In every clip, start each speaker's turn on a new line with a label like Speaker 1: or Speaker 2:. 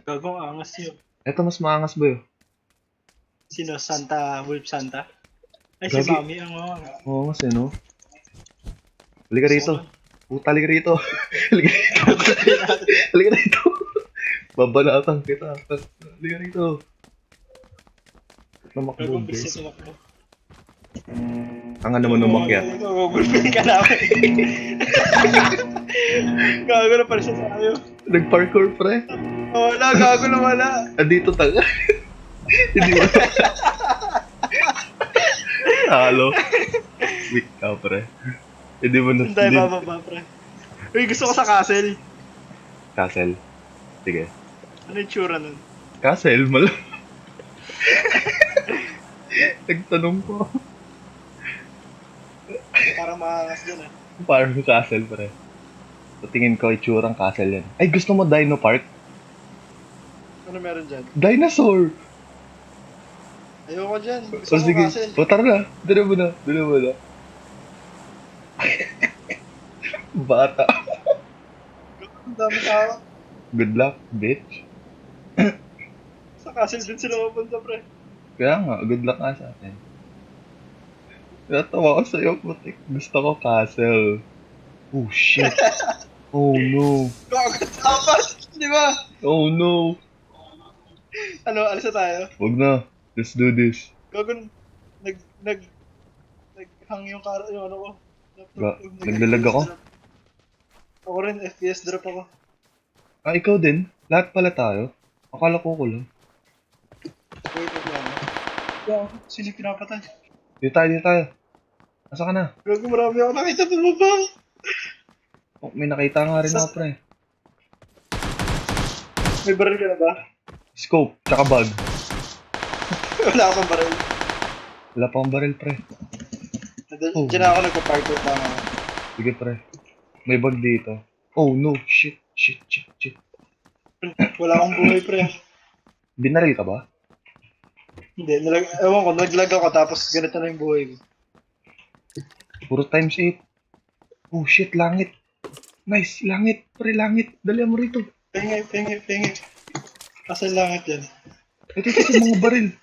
Speaker 1: Gagong angas yun.
Speaker 2: Eto mas maangas ba yun?
Speaker 1: Sino? Santa? Wolf Santa? Ay, si
Speaker 2: Gagi.
Speaker 1: Mami ang mga.
Speaker 2: Oo nga no? Halika rito. Puta, halika rito. Halika rito. Halika rito. Babanatan kita. Halika rito. Namakbo,
Speaker 1: Gagong
Speaker 2: guys.
Speaker 1: bisit tumakbo.
Speaker 2: Ang ano naman umakyat.
Speaker 1: Gugulpin ka namin. Gago na pala siya tayo.
Speaker 2: Nag-parkour, pre.
Speaker 1: Wala, gago na wala.
Speaker 2: Andito tanga. Hindi ba? Halo. Weak ka, pre. Hindi mo na...
Speaker 1: Hindi, bababa, pre. Uy, gusto ko sa castle.
Speaker 2: Castle. Sige.
Speaker 1: Ano yung tsura nun?
Speaker 2: Castle, mal. Nagtanong ko.
Speaker 1: Parang maangas dyan, ah.
Speaker 2: Parang castle, pre. Sa tingin ko, itsurang castle yan. Ay, gusto mo Dino Park?
Speaker 1: Ano meron dyan?
Speaker 2: Dinosaur!
Speaker 1: Ayoko dyan. Gusto
Speaker 2: O
Speaker 1: ko
Speaker 2: sige,
Speaker 1: castle.
Speaker 2: o tara na. Dala mo na. Dala mo na. Bata.
Speaker 1: Ang dami tao.
Speaker 2: Good luck, bitch.
Speaker 1: Sa castle din sila mapunta, pre.
Speaker 2: Kaya nga, good luck nga sa atin. Natawa ko sa'yo, putik. Gusto ko castle. Oh, shit. Oh, no.
Speaker 1: Gago, apat! Di ba?
Speaker 2: Oh, no.
Speaker 1: Ano, alis na tayo?
Speaker 2: Wag na. Let's do this.
Speaker 1: Gago, naghang yung ano ko.
Speaker 2: Naglalag ako?
Speaker 1: Ako rin, FPS drop ako.
Speaker 2: Ah, ikaw din? Lahat pala tayo? Akala ko lang.
Speaker 1: Wait lang. Gago, sino yung pinapatay?
Speaker 2: Dito tayo. Asa ka na?
Speaker 1: Gago, marami ako nakita bumaba.
Speaker 2: Oh, may nakita nga rin ako, pre.
Speaker 1: May baril ka na ba?
Speaker 2: Scope, tsaka bag.
Speaker 1: Wala akong baril.
Speaker 2: Wala pa akong baril, pre. Oh.
Speaker 1: Diyan ako nagpa-parkour pa nga.
Speaker 2: Sige, pre. May bag dito. Oh, no. Shit.
Speaker 1: Wala akong buhay, pre.
Speaker 2: Binaril ka ba?
Speaker 1: Hindi, ewan ko, naglag ako tapos ganito na yung buhay ko.
Speaker 2: Puro times 8. Oh, shit. Langit. Nice. Langit. Pre, langit. Dali mo rito.
Speaker 1: Pengi. Asa yung langit yan?
Speaker 2: Ito mga baril.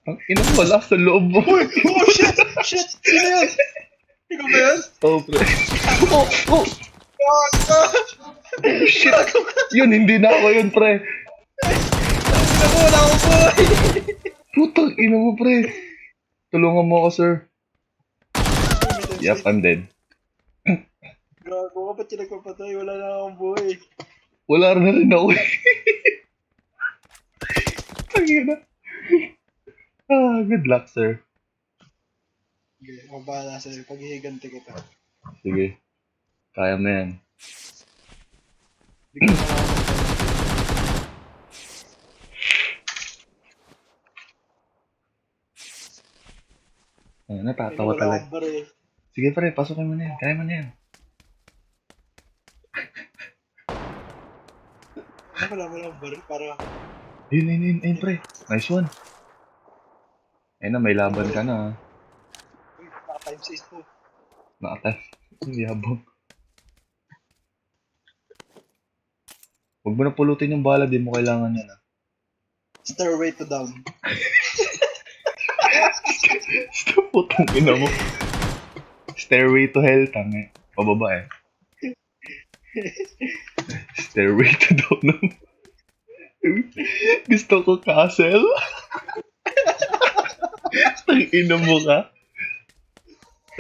Speaker 2: Ang ina mo, wala sa loob mo.
Speaker 1: Uy! Oh, shit! Sino yan? Ikaw ba yan?
Speaker 2: Oh, pre. Oh! Shit! Yun, hindi na ako yun, pre.
Speaker 1: Ako, wala akong buhay!
Speaker 2: Putang ina mo, pre. Tulungan mo ako, sir. Yep, I'm dead.
Speaker 1: Gago ka, ba't yung nagpapatay? Wala na akong buhay.
Speaker 2: Wala rin ako eh. Tangina. Good luck, sir.
Speaker 1: Okay, ako bahala sa'yo. Paghihiganti kita.
Speaker 2: Sige. Kaya mo yan.
Speaker 1: Hindi ko na
Speaker 2: Ay, natatawa
Speaker 1: wala
Speaker 2: talaga.
Speaker 1: akong baril.
Speaker 2: Sige, pre. Pasukin mo na yan. Kaya mo na yan.
Speaker 1: Wala akong baril para...
Speaker 2: Ayun, pre. Nice one. Ayun na, may laban ka na.
Speaker 1: Uy, naka-times 6 po.
Speaker 2: Nakatas. Yabang. Huwag mo na pulutin yung bala. Di mo kailangan yan, ah.
Speaker 1: Stairway to down.
Speaker 2: Putang ina mo. Stairway to hell, tangi. Pababa eh. Stairway to down naman. Gusto ko castle. Tangina mo ka.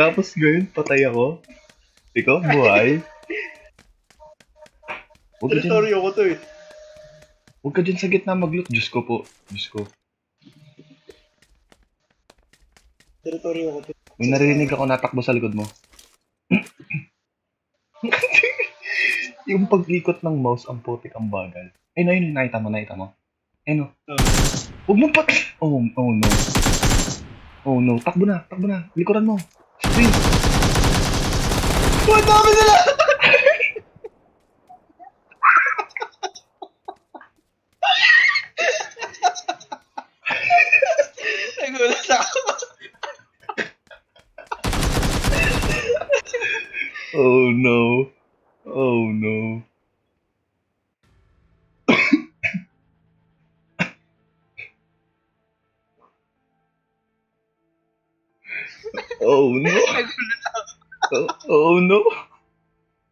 Speaker 2: Tapos ngayon, patay ako. Ikaw, buhay. Huwag ka dyan,
Speaker 1: Teritoryo ko to eh.
Speaker 2: huwag ka dyan sa gitna mag-loot. Diyos ko po. Diyos ko.
Speaker 1: Teritoryo ko to.
Speaker 2: May narinig ako natakbo sa likod mo. Yung pag-ikot ng mouse, ang putik ang bagal. Ay, no, yun, nakita mo. Ay, no. Huwag mo pa... Oh no. Oh no, takbo na. Likuran mo. Sprint.
Speaker 1: What dami nila! Nagulat ako.
Speaker 2: Oh no. Oh no.
Speaker 3: Nagulat ako.
Speaker 2: Oh no.